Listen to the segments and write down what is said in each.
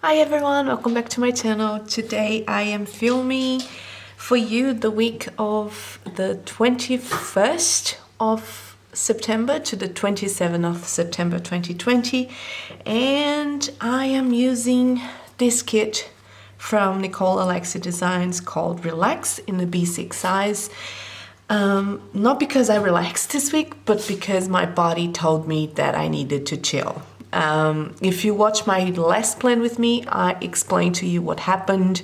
Hi everyone, welcome back to my channel. Today I am filming for you the week of the 21st of September to the 27th of September 2020, and I am using this kit from Nicole Alexia Designs called Relax in the B6 size. Not because I relaxed this week, but because my body told me that I needed to chill. If you watch my last plan with me, I explained to you what happened,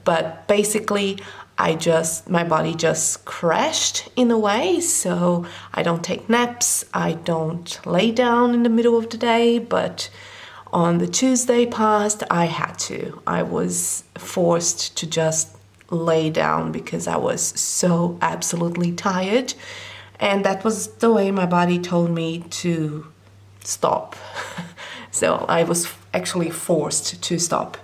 but basically my body just crashed in a way. So I don't take naps, I don't lay down in the middle of the day, but on the Tuesday past I had to. I was forced to just lay down because I was so absolutely tired, and that was the way my body told me to stop. So I was actually forced to stop,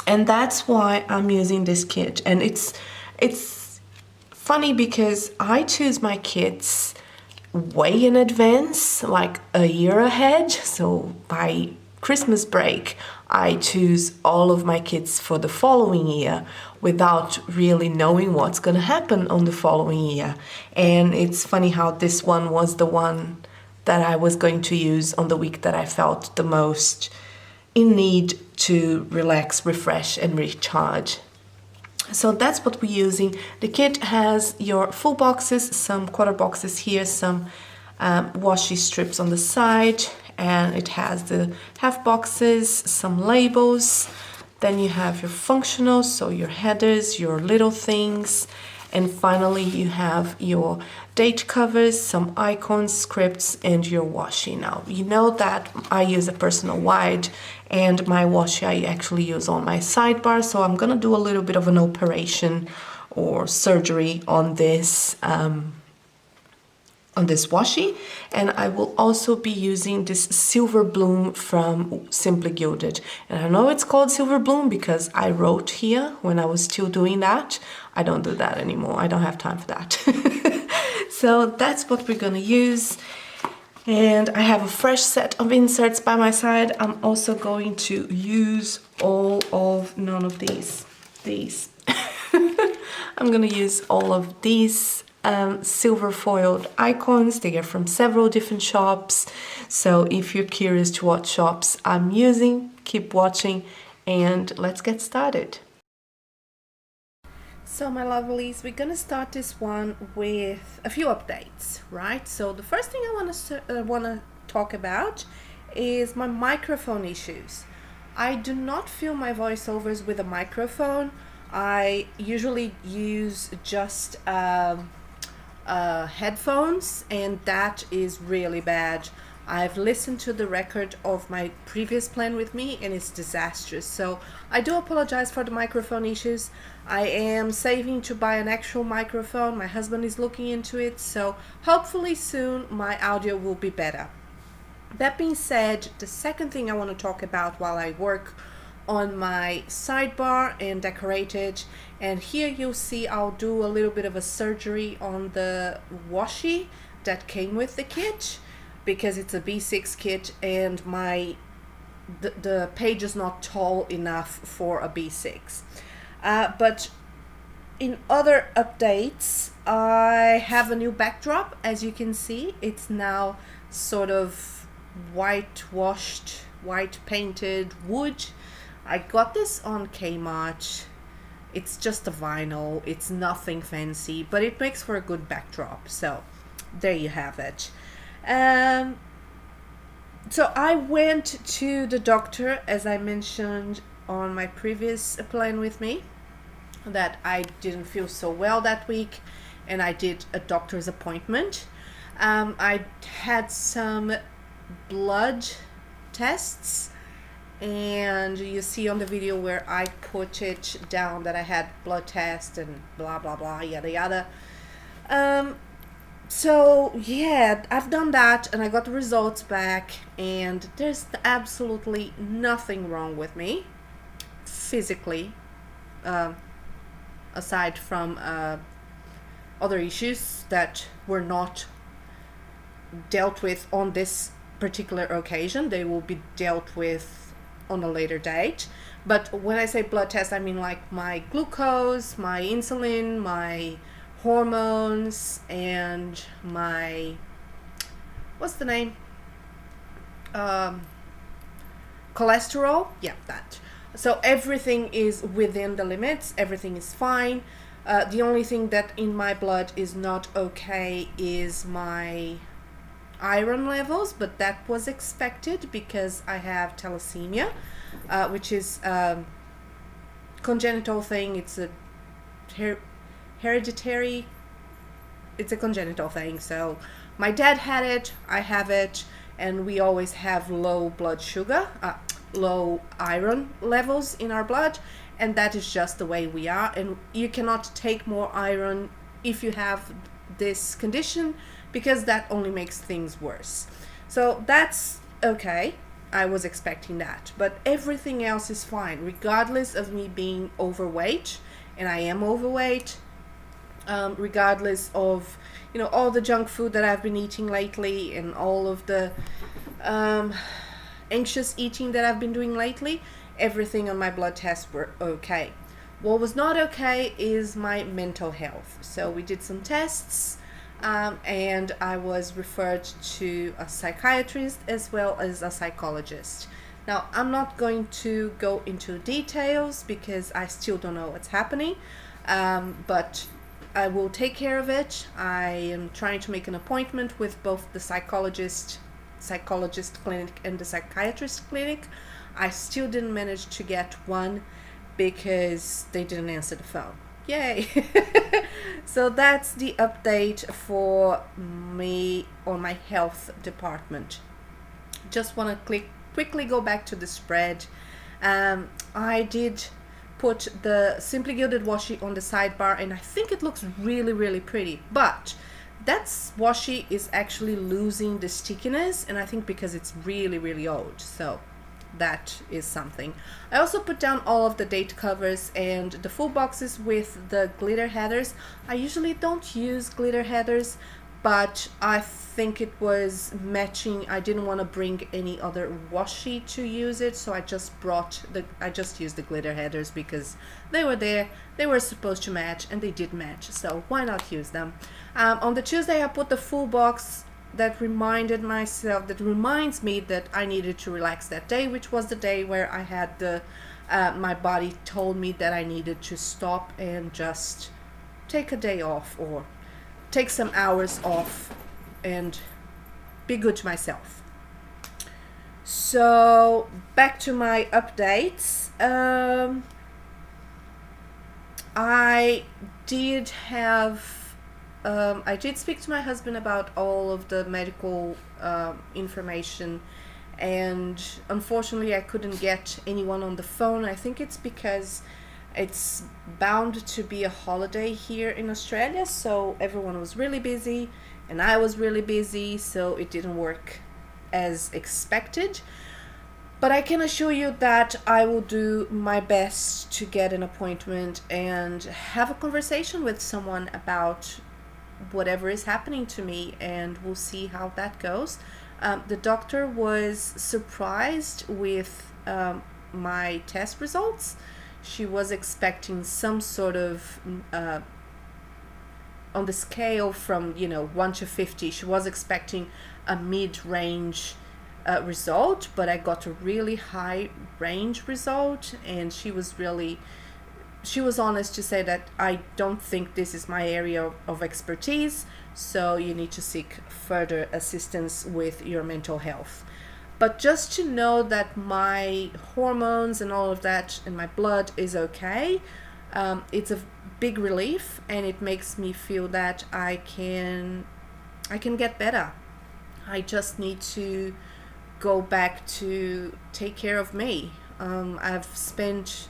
and that's why I'm using this kit. And it's funny because I choose my kits way in advance, like a year ahead. So by Christmas break I choose all of my kits for the following year without really knowing what's going to happen on the following year. And it's funny how this one was the one that I was going to use on the week that I felt the most in need to relax, refresh, and recharge. So that's what we're using. The kit has your full boxes, some quarter boxes here, some washi strips on the side, and it has the half boxes, some labels. Then you have your functionals, so your headers, your little things, and finally you have your date covers, some icons, scripts, and your washi. Now, you know that I use a personal wide, and my washi I actually use on my sidebar, so I'm gonna do a little bit of an operation or surgery on this washi. And I will also be using this Silver Bloom from Simply Gilded. And I know it's called Silver Bloom because I wrote here when I was still doing that. I don't do that anymore. I don't have time for that. So that's what we're gonna use. And I have a fresh set of inserts by my side. I'm also going to use none of these. I'm gonna use all of these silver foiled icons. They are from several different shops. So if you're curious to what shops I'm using, keep watching and let's get started. So my lovelies, we're gonna start this one with a few updates, right? So the first thing I wanna talk about is my microphone issues. I do not film my voiceovers with a microphone. I usually use just headphones, and that is really bad. I've listened to the record of my previous plan with me and it's disastrous. So I do apologize for the microphone issues. I am saving to buy an actual microphone. My husband is looking into it, so hopefully soon my audio will be better. That being said, the second thing I want to talk about while I work on my sidebar and decorate it, and here you'll see I'll do a little bit of a surgery on the washi that came with the kit because it's a B6 kit and the page is not tall enough for a B6. But in other updates, I have a new backdrop. As you can see, it's now sort of whitewashed, white painted wood. I got this on Kmart. It's just a vinyl, it's nothing fancy, but it makes for a good backdrop. So there you have it. So I went to the doctor, as I mentioned on my previous plan with me, that I didn't feel so well that week, and I did a doctor's appointment. I had some blood tests, and you see on the video where I put it down that I had blood test and blah blah blah yada yada. So yeah, I've done that and I got the results back, and there's absolutely nothing wrong with me physically, aside from other issues that were not dealt with on this particular occasion. They will be dealt with on a later date. But when I say blood test, I mean like my glucose, my insulin, my hormones, and my, what's the name? Cholesterol. Yeah, that. So everything is within the limits, everything is fine. The only thing that in my blood is not okay is my iron levels, but that was expected because I have thalassemia, which is a congenital thing. It's a hereditary, it's a congenital thing. So my dad had it, I have it, and we always have low blood sugar, low iron levels in our blood, and that is just the way we are. And you cannot take more iron if you have this condition, because that only makes things worse. So that's okay. I was expecting that, but everything else is fine, regardless of me being overweight, and I am overweight, regardless of, you know, all the junk food that I've been eating lately and all of the anxious eating that I've been doing lately. Everything on my blood tests were okay. What was not okay is my mental health. So we did some tests, and I was referred to a psychiatrist as well as a psychologist. Now, I'm not going to go into details because I still don't know what's happening, but I will take care of it. I am trying to make an appointment with both the psychologist clinic and the psychiatrist clinic. I still didn't manage to get one because they didn't answer the phone. Yay! So that's the update for me on my health department. Just want to quickly go back to the spread. I did put the Simply Gilded washi on the sidebar, and I think it looks really pretty, but that washi is actually losing the stickiness, and I think because it's really old. So that is something. I also put down all of the date covers and the full boxes with the glitter headers. I usually don't use glitter headers, but I think it was matching. I didn't want to bring any other washi to use it, so I just used the glitter headers because they were there, they were supposed to match, and they did match, so why not use them. On the Tuesday I put the full box that reminds me that I needed to relax that day, which was the day where I had the my body told me that I needed to stop and just take a day off, or take some hours off and be good to myself. So back to my updates. I did speak to my husband about all of the medical information, and unfortunately I couldn't get anyone on the phone. I think it's because it's bound to be a holiday here in Australia, so everyone was really busy and I was really busy, so it didn't work as expected. But I can assure you that I will do my best to get an appointment and have a conversation with someone about whatever is happening to me, and we'll see how that goes. The doctor was surprised with my test results. She was expecting some sort of on the scale from 1 to 50, she was expecting a mid-range result, but I got a really high range result, and she was honest to say that I don't think this is my area of expertise, so you need to seek further assistance with your mental health. But just to know that my hormones and all of that and my blood is okay, it's a big relief, and it makes me feel that I can get better. I just need to go back to take care of me. I've spent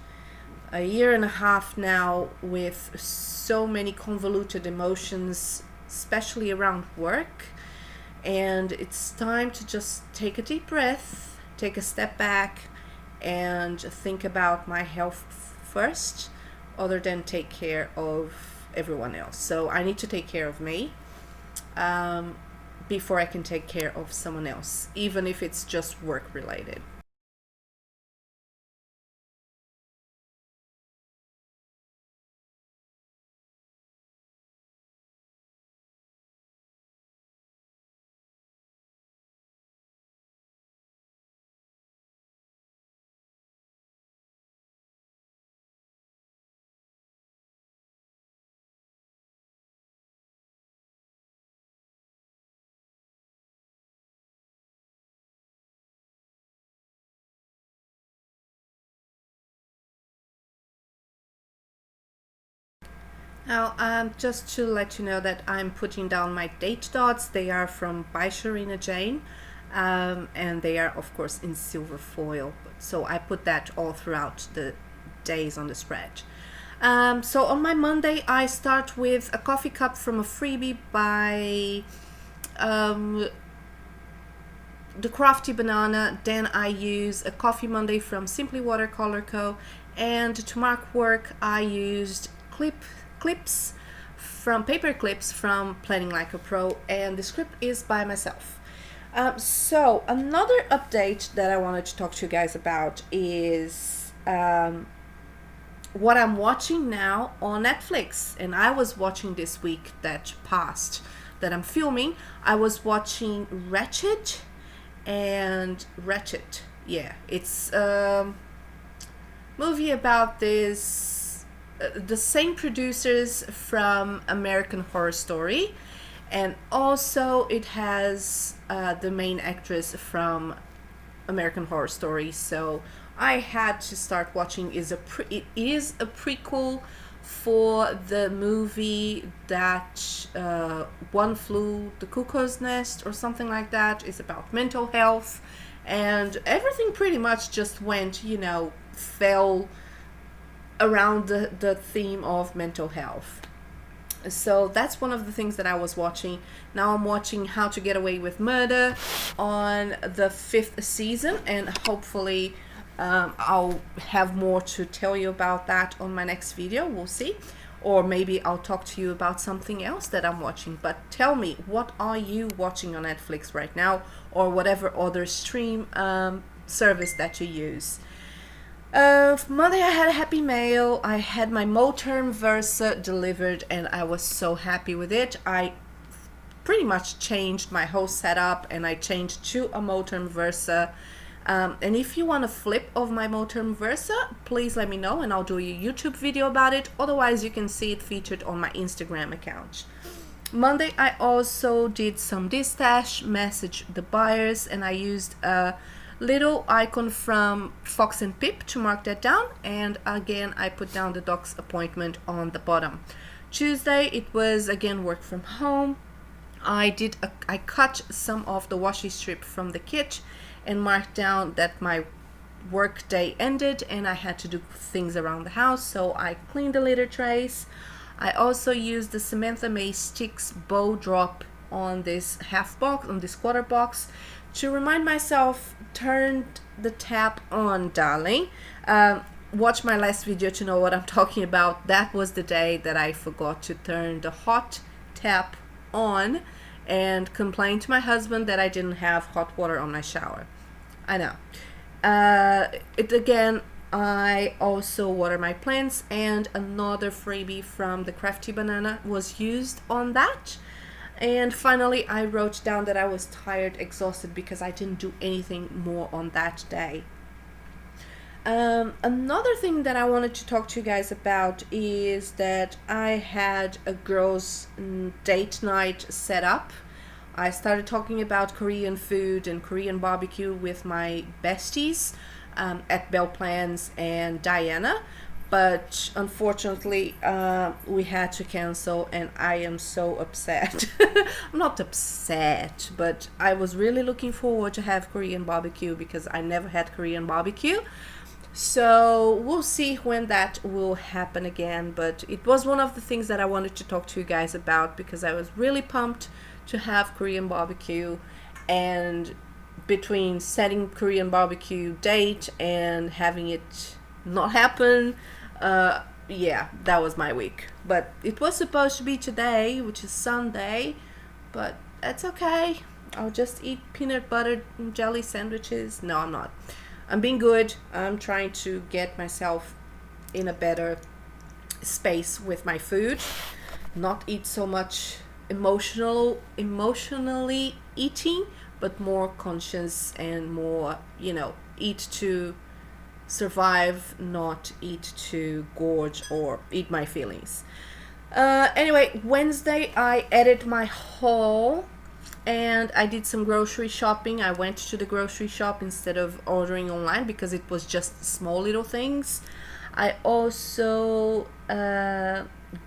a year and a half now with so many convoluted emotions, especially around work, and it's time to just take a deep breath, take a step back, and think about my health first, other than take care of everyone else. So I need to take care of me before I can take care of someone else, even if it's just work related. Now, just to let you know that I'm putting down my date dots. They are from by Sharina Jane, and they are, of course, in silver foil. So I put that all throughout the days on the spread. So on my Monday, I start with a coffee cup from a freebie by the Crafty Banana. Then I use a Coffee Monday from Simply Watercolor Co. And to mark work, I used paper clips from Planning Like a Pro, and the script is by myself. So another update that I wanted to talk to you guys about is what I'm watching now on Netflix. And I was watching this week that passed, that I'm filming. I was watching Ratchet. Yeah, it's a movie about this the same producers from American Horror Story, and also it has the main actress from American Horror Story. So I had to start watching. It is a prequel for the movie that One Flew the Cuckoo's Nest or something like that. Is about mental health, and everything pretty much just went, fell around the theme of mental health. So that's one of the things that I was watching. Now I'm watching How to Get Away with Murder on the 5th season, and hopefully I'll have more to tell you about that on my next video. We'll see. Or maybe I'll talk to you about something else that I'm watching. But tell me, what are you watching on Netflix right now, or whatever other stream service that you use? Monday I had a happy mail. I had my Moterm Versa delivered, and I was so happy with it. I pretty much changed my whole setup, and I changed to a Moterm Versa. And if you want a flip of my Moterm Versa, please let me know and I'll do a YouTube video about it. Otherwise, you can see it featured on my Instagram account. Monday I also did some distash, message the buyers, and I used a little icon from Fox and Pip to mark that down, and again I put down the doc's appointment on the bottom. Tuesday it was again work from home. I cut some of the washi strip from the kit and marked down that my work day ended and I had to do things around the house, so I cleaned the litter trays. I also used the Samantha Mae Sticks bow drop on this half box, on this quarter box, to remind myself, turn the tap on, darling. Watch my last video to know what I'm talking about. That was the day that I forgot to turn the hot tap on and complained to my husband that I didn't have hot water on my shower. I know. I also water my plants, and another freebie from the Crafty Banana was used on that. And finally, I wrote down that I was tired, exhausted, because I didn't do anything more on that day. Another thing that I wanted to talk to you guys about is that I had a girls' date night set up. I started talking about Korean food and Korean barbecue with my besties at Belle Plans and Diana. But unfortunately, we had to cancel, and I am so upset. I'm not upset, but I was really looking forward to have Korean barbecue because I never had Korean barbecue. So we'll see when that will happen again. But it was one of the things that I wanted to talk to you guys about because I was really pumped to have Korean barbecue, and between setting Korean barbecue date and having it not happen, yeah, that was my week. But it was supposed to be today, which is Sunday, but that's okay. I'll just eat peanut butter and jelly sandwiches. No, I'm not. I'm being good. I'm trying to get myself in a better space with my food, not eat so much emotionally eating, but more conscious and more, eat to survive, not eat to gorge or eat my feelings. Anyway, Wednesday I edited my haul and I did some grocery shopping. I went to the grocery shop instead of ordering online because it was just small little things. I also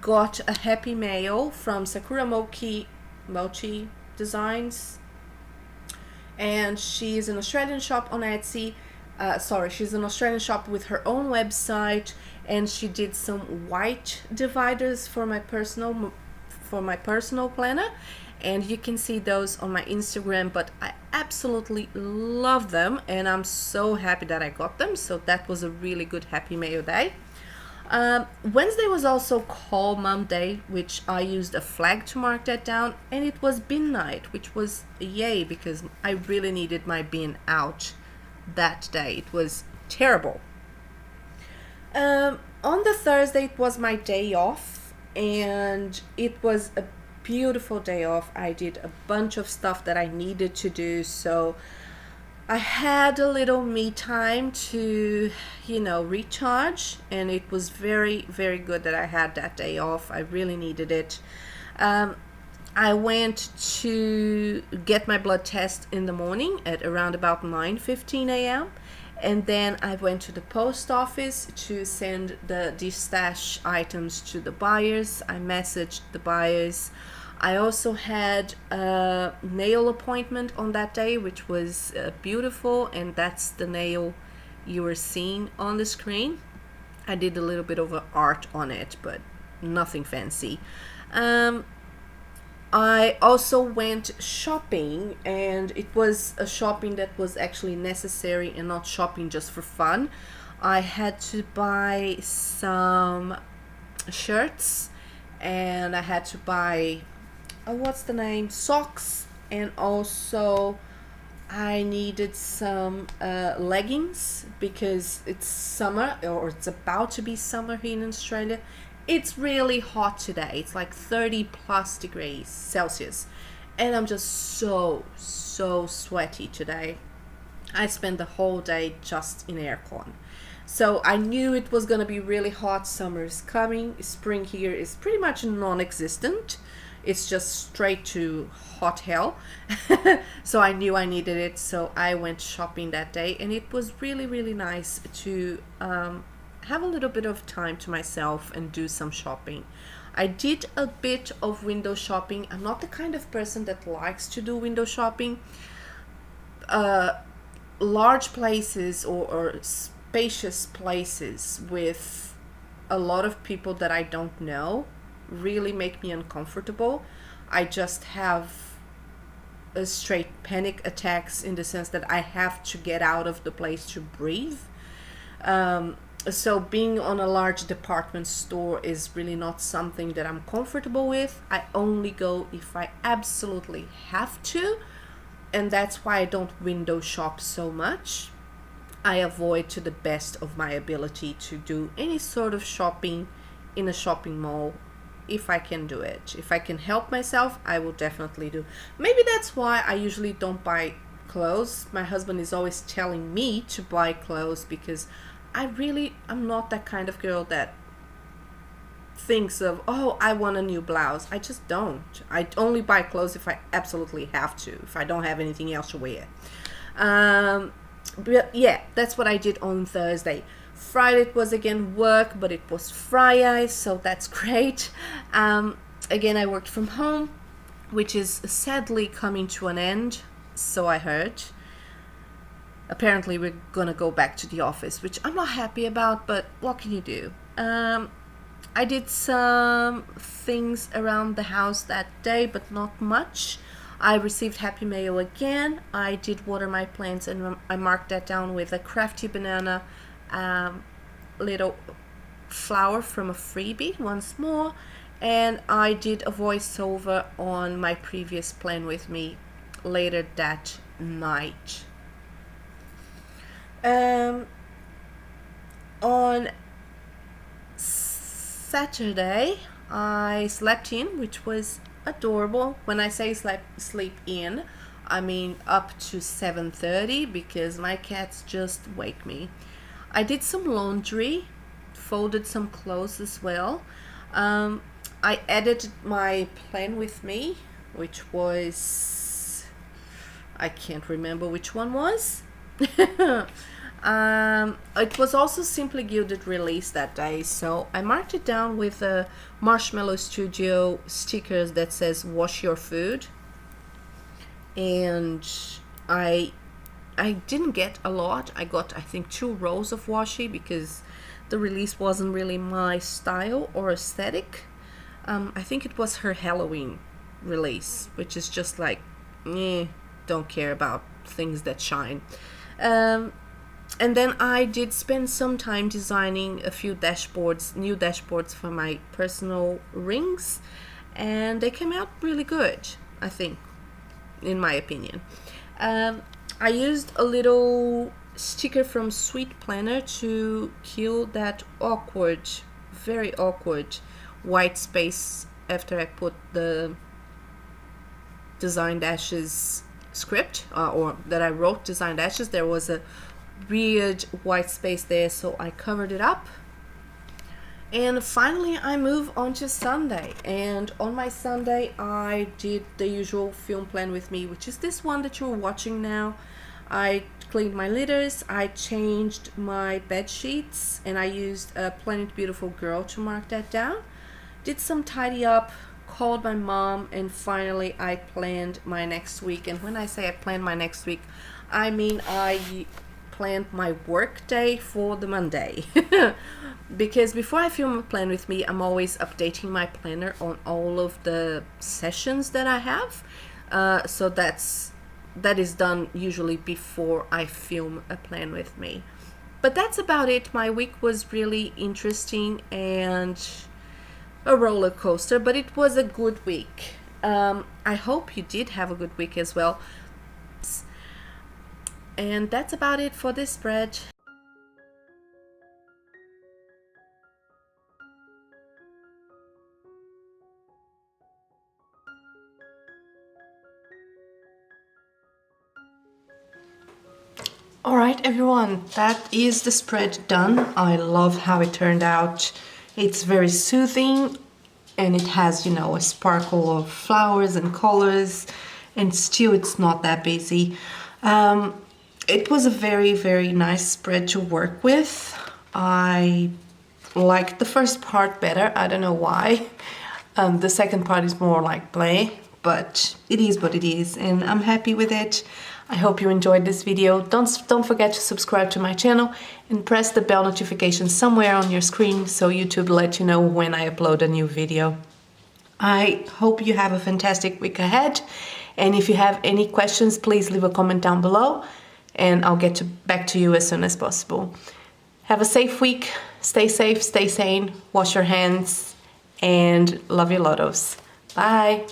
got a happy mail from Sakura Mochi Designs, and she's an Australian shop on Etsy. She's an Australian shop with her own website, and she did some white dividers for my personal planner, and you can see those on my Instagram. But I absolutely love them, and I'm so happy that I got them. So that was a really good Happy Mayo day. Wednesday was also Call Mum Day, which I used a flag to mark that down, and it was bin night, which was yay because I really needed my bin out that day. It was terrible. On the Thursday, it was my day off, and it was a beautiful day off. I did a bunch of stuff that I needed to do, so I had a little me time to, recharge, and it was very, very good that I had that day off. I really needed it. I went to get my blood test in the morning at around about 9:15 a.m. And then I went to the post office to send the stash items to the buyers. I messaged the buyers. I also had a nail appointment on that day, which was beautiful, and that's the nail you were seeing on the screen. I did a little bit of art on it, but nothing fancy. I also went shopping, and it was a shopping that was actually necessary and not shopping just for fun. I had to buy some shirts, and I had to buy socks, and also I needed some leggings because it's summer, or it's about to be summer here in Australia. It's really hot today. It's like 30 plus degrees Celsius, and I'm just so sweaty today. I spent the whole day just in aircon. So I knew it was going to be really hot. Summer is coming. Spring here is pretty much non-existent. It's just straight to hot hell. So I knew I needed it. So I went shopping that day, and it was really, really nice to have a little bit of time to myself and do some shopping. I did a bit of window shopping. I'm not the kind of person that likes to do window shopping. Large places or spacious places with a lot of people that I don't know really make me uncomfortable. I just have a straight panic attacks in the sense that I have to get out of the place to breathe. So being on a large department store is really not something that I'm comfortable with. I only go if I absolutely have to, and that's why I don't window shop so much. I avoid to the best of my ability to do any sort of shopping in a shopping mall if I can do it. If I can help myself, I will definitely do. Maybe that's why I usually don't buy clothes. My husband is always telling me to buy clothes because I'm not that kind of girl that thinks of, oh, I want a new blouse. I just don't. I only buy clothes if I absolutely have to, if I don't have anything else to wear. But yeah, that's what I did on Thursday. Friday it was again work, but it was Friday, so that's great. Again, I worked from home, which is sadly coming to an end, so I heard. Apparently we're gonna go back to the office, which I'm not happy about, but what can you do? I did some things around the house that day, but not much. I received Happy Mail again. I did water my plants, and I marked that down with a crafty banana little flower from a freebie once more. And I did a voiceover on my previous plan with me later that night. On Saturday I slept in, which was adorable. When I say sleep in, I mean up to 7:30 because my cats just wake me. I did some laundry, folded some clothes as well. I edited my plan with me, which was, I can't remember which one was. It was also Simply Gilded release that day, so I marked it down with a Marshmallow Studio stickers that says wash your food. And I didn't get a lot. I got, I think, 2 rows of washi because the release wasn't really my style or aesthetic. I think it was her Halloween release, which is just like, don't care about things that shine. And then I did spend some time designing a few dashboards, new dashboards for my personal rings, and they came out really good, I think, in my opinion. I used a little sticker from Sweet Planner to kill that awkward, very awkward white space after I put the Design Dashes script, or that I wrote Design Dashes. There was a weird white space there, so I covered it up. And finally I move on to Sunday, and on my Sunday I did the usual film plan with me, which is this one that you're watching now. I cleaned my litters, I changed my bed sheets, and I used a Planet Beautiful Girl to mark that down. Did some tidy up, called my mom, and finally I planned my next week. And when I say I planned my next week, I mean I planned my work day for the Monday. Because before I film a plan with me, I'm always updating my planner on all of the sessions that I have. So that is done usually before I film a plan with me. But that's about it. My week was really interesting and a roller coaster, but it was a good week. I hope you did have a good week as well. And that's about it for this spread. Alright everyone, that is the spread done. I love how it turned out. It's very soothing and it has, you know, a sparkle of flowers and colors, and still it's not that busy. It was a very, very nice spread to work with. I liked the first part better. I don't know why. The second part is more like play, but it is what it is, and I'm happy with it. I hope you enjoyed this video. Don't forget to subscribe to my channel and press the bell notification somewhere on your screen so YouTube lets you know when I upload a new video. I hope you have a fantastic week ahead, and if you have any questions, please leave a comment down below and I'll get back to you as soon as possible. Have a safe week, stay safe, stay sane, wash your hands, and love your lotos. Bye!